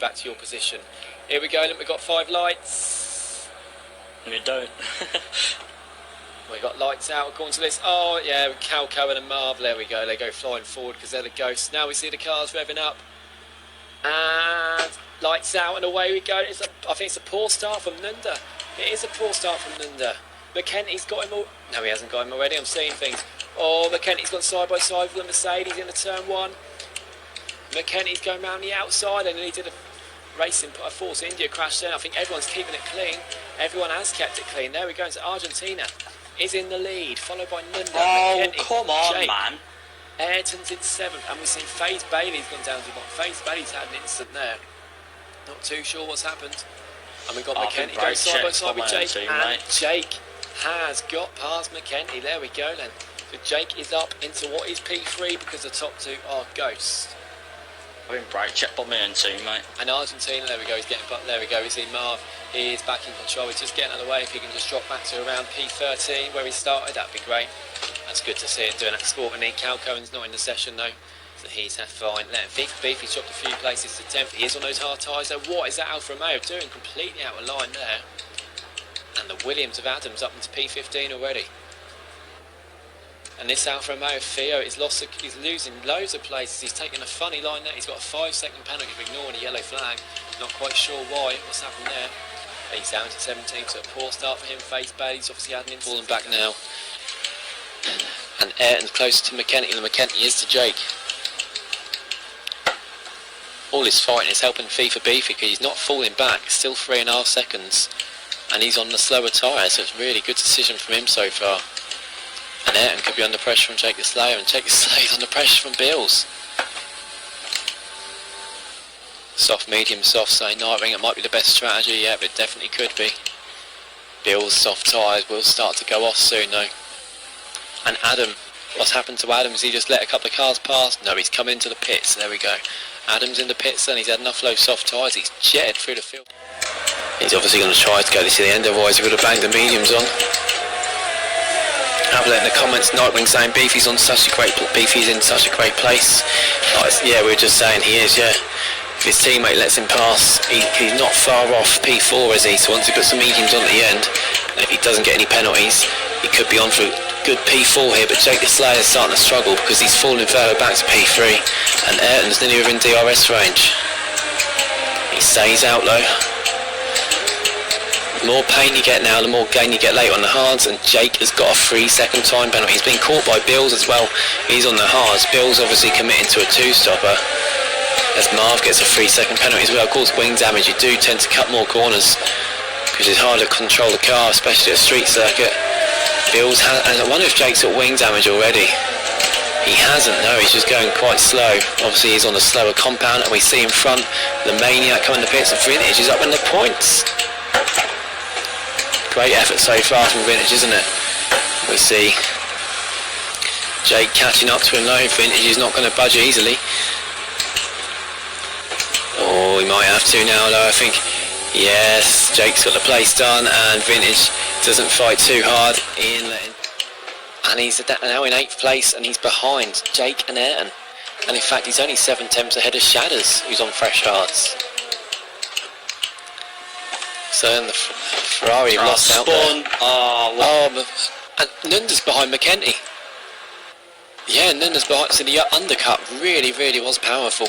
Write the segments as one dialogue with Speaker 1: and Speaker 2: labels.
Speaker 1: back to your position. Here we go, look, we've got 5 lights.
Speaker 2: We don't.
Speaker 1: We got lights out according to this. Oh yeah, Cal Cohen and Marv, there we go. They go flying forward because they're the ghosts. Now we see the cars revving up. And lights out and away we go. I think it's a poor start from Nunda. It is a poor start from Nunda. McKenty's got him all. No, he hasn't got him already. I'm seeing things. Oh, McKenty's gone side by side with the Mercedes in the turn 1. McKenty's going round the outside and he did a racing Force India crash there. I think everyone's keeping it clean. Everyone has kept it clean. There we go. So Argentina is in the lead, followed by Nunda.
Speaker 2: Oh,
Speaker 1: McKenty,
Speaker 2: come on,
Speaker 1: Jake.
Speaker 2: man.
Speaker 1: Ayrton's in 7th, and we've seen FaZe Bailey's gone down to the bottom. FaZe Bailey's had an incident there. Not too sure what's happened. And we've got McKenty going side by side with Jake. And Jake has got past McKenty. There we go then. So Jake is up into what is P3 because the top 2 are ghosts.
Speaker 2: I've been brake checked by me and teammate.
Speaker 1: And Argentina, there we go, he's getting, there we go, we see Marv, he is back in control, he's just getting out of the way. If he can just drop back to around P13 where he started, that'd be great. That's good to see him doing that sport. And Cal Cohen's not in the session though, so he's fine. Let him beef, he's dropped a few places to 10th, he is on those hard tyres though. What is that Alfa Romeo doing? Completely out of line there. And the Williams of Adams up into P15 already. And this Alfa Romeo Theo is he's losing loads of places. He's taking a funny line there. He's got a 5-second penalty for ignoring a yellow flag. Not quite sure why. What's happened there? He's down to 17, so a poor start for him. FaZe Bailey's obviously had an falling back now. And Ayrton's closer to McKenty than McKenty is to Jake. All this fighting is helping FIFA Beefy because he's not falling back. Still 3.5 seconds. And he's on the slower tyre, so it's a really good decision from him so far. And Ayrton could be under pressure from Jake the Slayer, and Jake the Slayer's under pressure from Bills. Soft, medium, soft, saying Nightwing, it might be the best strategy, yeah, but it definitely could be. Bills' soft tyres will start to go off soon though. And Adam, what's happened to Adam? Has he just let a couple of cars pass? No, he's come into the pits, there we go. Adam's in the pits and he's had enough low soft tyres, he's jetted through the field. He's obviously going to try to go this to the end, otherwise he would have banged the mediums on. Have a look in the comments. Nightwing saying Beefy's in such a great place. Oh, yeah, we were just saying he is. Yeah, if his teammate lets him pass, he's not far off P4, is he? So once he puts some mediums on at the end, and if he doesn't get any penalties, he could be on for a good P4 here. But Jake the Slayer's starting to struggle because he's falling further back to P3, and Ayrton's nearly within DRS range. He stays out though. The more pain you get now, the more gain you get later on the hards, and Jake has got a 3-second time penalty. He's been caught by Bills as well. He's on the hards. Bills obviously committing to a 2-stopper as Marv gets a 3-second penalty as well. Of course, wing damage, you do tend to cut more corners because it's harder to control the car, especially at a street circuit. Bills has, and I wonder if Jake's got wing damage already. He hasn't, no, he's just going quite slow. Obviously he's on a slower compound, and we see in front the Maniac coming to pits, and Vintage is up in the points. Great effort so far from Vintage, isn't it? We see Jake catching up to him though. Vintage is not going to budge easily. Oh, he might have to now though, I think. Yes, Jake's got the place done, and Vintage doesn't fight too hard. And he's now in 8th place, and he's behind Jake and Ayrton. And in fact, he's only 7/10 ahead of Shadders, who's on fresh hards. So then the Ferrari lost out there. And Nunda's behind McKenty. Yeah, Nunda's behind. So the undercut really was powerful.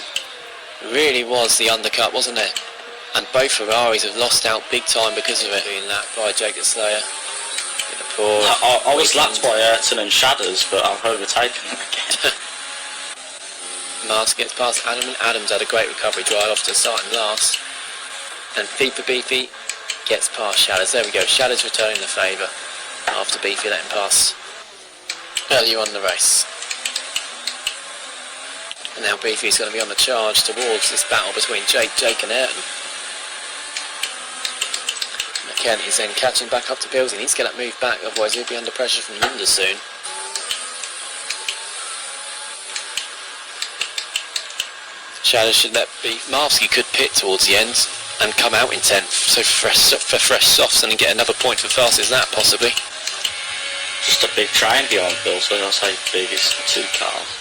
Speaker 1: Really was the undercut, wasn't it? And both Ferraris have lost out big time because of it. Being lapped by Jake the Slayer.
Speaker 2: I was lapped by Ayrton and Shadders, but I've overtaken them again.
Speaker 1: Mars gets past Adam, and Adams had a great recovery drive off to starting last. And FIFA Beefy gets past Shadders. There we go. Shadders returning the favour after Beefy let him pass earlier on in the race. And now Beefy's going to be on the charge towards this battle between Jake and Ayrton. McKenty's then catching back up to Bills. He needs to get that move back, otherwise he'll be under pressure from Nunda soon. Shadows should let be. Marvsky could pit towards the end and come out in 10th, so for fresh softs, and then get another point for fastest that possibly.
Speaker 2: Just a big train behind Bill, so I'll say biggest 2 cars.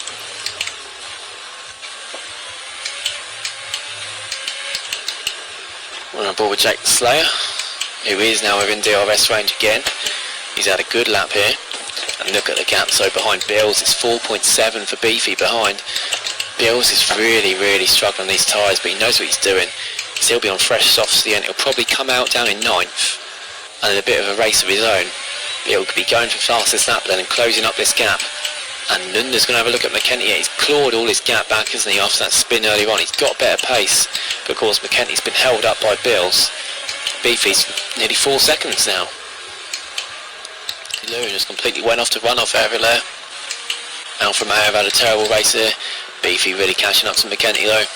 Speaker 1: We're on board with Jake the Slayer, who is now within DRS range again. He's had a good lap here. And look at the gap, so behind Bills, it's 4.7 for Beefy behind. Bills is really struggling these tyres, but he knows what he's doing. He'll be on fresh softs at the end. He'll probably come out down in 9th, and in a bit of a race of his own. He'll be going for fastest lap then and closing up this gap. And Nunda's going to have a look at McKenty. He's clawed all his gap back, hasn't he, after that spin earlier on. He's got better pace, but of course McKenty's been held up by Bills. Beefy's nearly 4 seconds now. Lewin just completely went off to run-off area there. Alfa Romeo have had a terrible race here. Beefy really catching up to McKenty though.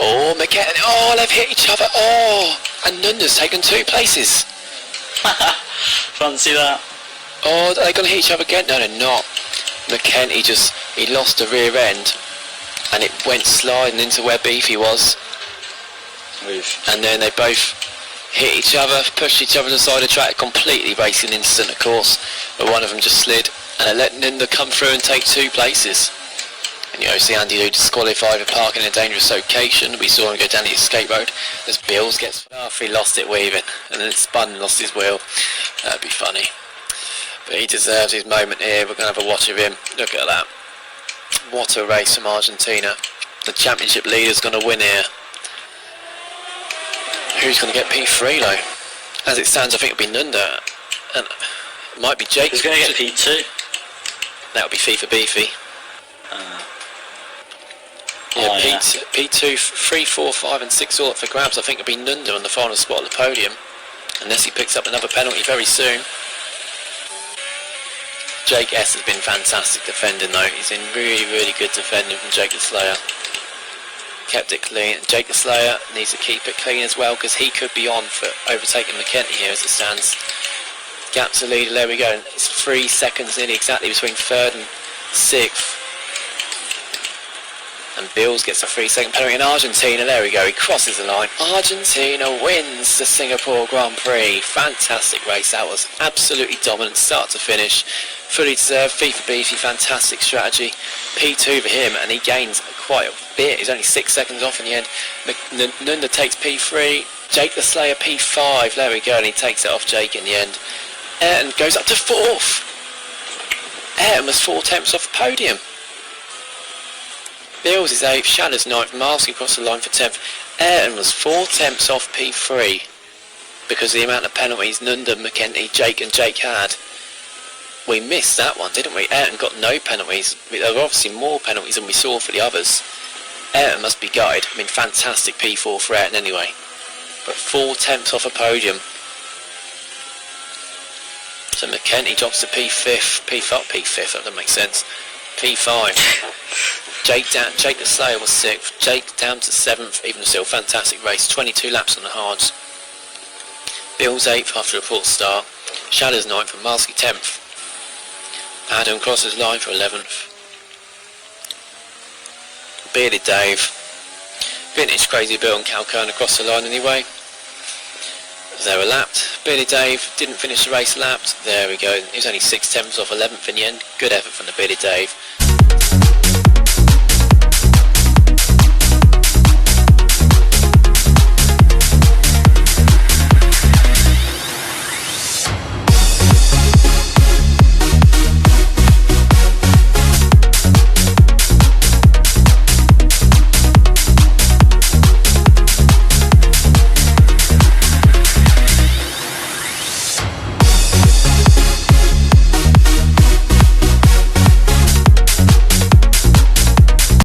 Speaker 1: Oh, McKenty, oh, they've hit each other, oh, and Nunda's taken 2 places.
Speaker 2: Fancy that.
Speaker 1: Oh, are they going to hit each other again? No, they're not. McKenty he lost the rear end, and it went sliding into where Beefy was. And then they both hit each other, pushed each other to the side of the track, completely racing instant of course, but one of them just slid, and they let Nunda come through and take 2 places. And you see Andy Lou disqualified for parking in a dangerous location. We saw him go down the escape road as Bills gets off. He lost it weaving and then spun and lost his wheel. That'd be funny. But he deserves his moment here. We're going to have a watch of him. Look at that. What a race from Argentina. The championship leader's going to win here. Who's going to get P3 though? As it stands, I think it'll be Nunda. And it might be Jake.
Speaker 2: Who's going to get P2?
Speaker 1: That'll be FIFA Beefy. Yeah,
Speaker 2: yeah.
Speaker 1: P2, 3, 4, 5 and 6 all up for grabs. I think it'll be Nunda on the final spot on the podium. Unless he picks up another penalty very soon. Jake S has been fantastic defending though. He's been really good defending from Jake the Slayer. Kept it clean. Jake the Slayer needs to keep it clean as well because he could be on for overtaking McKenty here as it stands. Gap to leader, there we go. It's 3 seconds nearly exactly between 3rd and 6th. And Bills gets a 3-second penalty in Argentina. There we go, he crosses the line. Argentina wins the Singapore Grand Prix. Fantastic race, that was absolutely dominant start to finish. Fully deserved. FIFA Beefy, fantastic strategy. P2 for him, and he gains quite a bit. He's only 6 seconds off in the end. Nunda takes P3. Jake the Slayer P5. There we go, and he takes it off Jake in the end. Ayrton goes up to 4th. Ayrton was 4 tenths off the podium. Bills is 8th, Shadow's 9th, Marsky across the line for 10th. Ayrton was 4 tenths off P3 because of the amount of penalties Nunda, McKenty, Jake and Jake had. We missed that one, didn't we? Ayrton got no penalties. There were obviously more penalties than we saw for the others. Ayrton must be gutted. I mean, fantastic P4 for Ayrton anyway. But 4 tenths off a podium. So McKenty drops to P5, P5, that doesn't make sense. P5. Jake the Slayer was 6th, Jake down to 7th, even still fantastic race, 22 laps on the hards. Bill's 8th after a poor start, Shadow's 9th and Marsky 10th. Adam crosses line for 11th. Bearded Dave, Vintage Crazy Bill and Cal Kern across the line anyway. As they were lapped, Bearded Dave didn't finish the race lapped, there we go, he was only 6 tenths off 11th in the end, good effort from the Bearded Dave.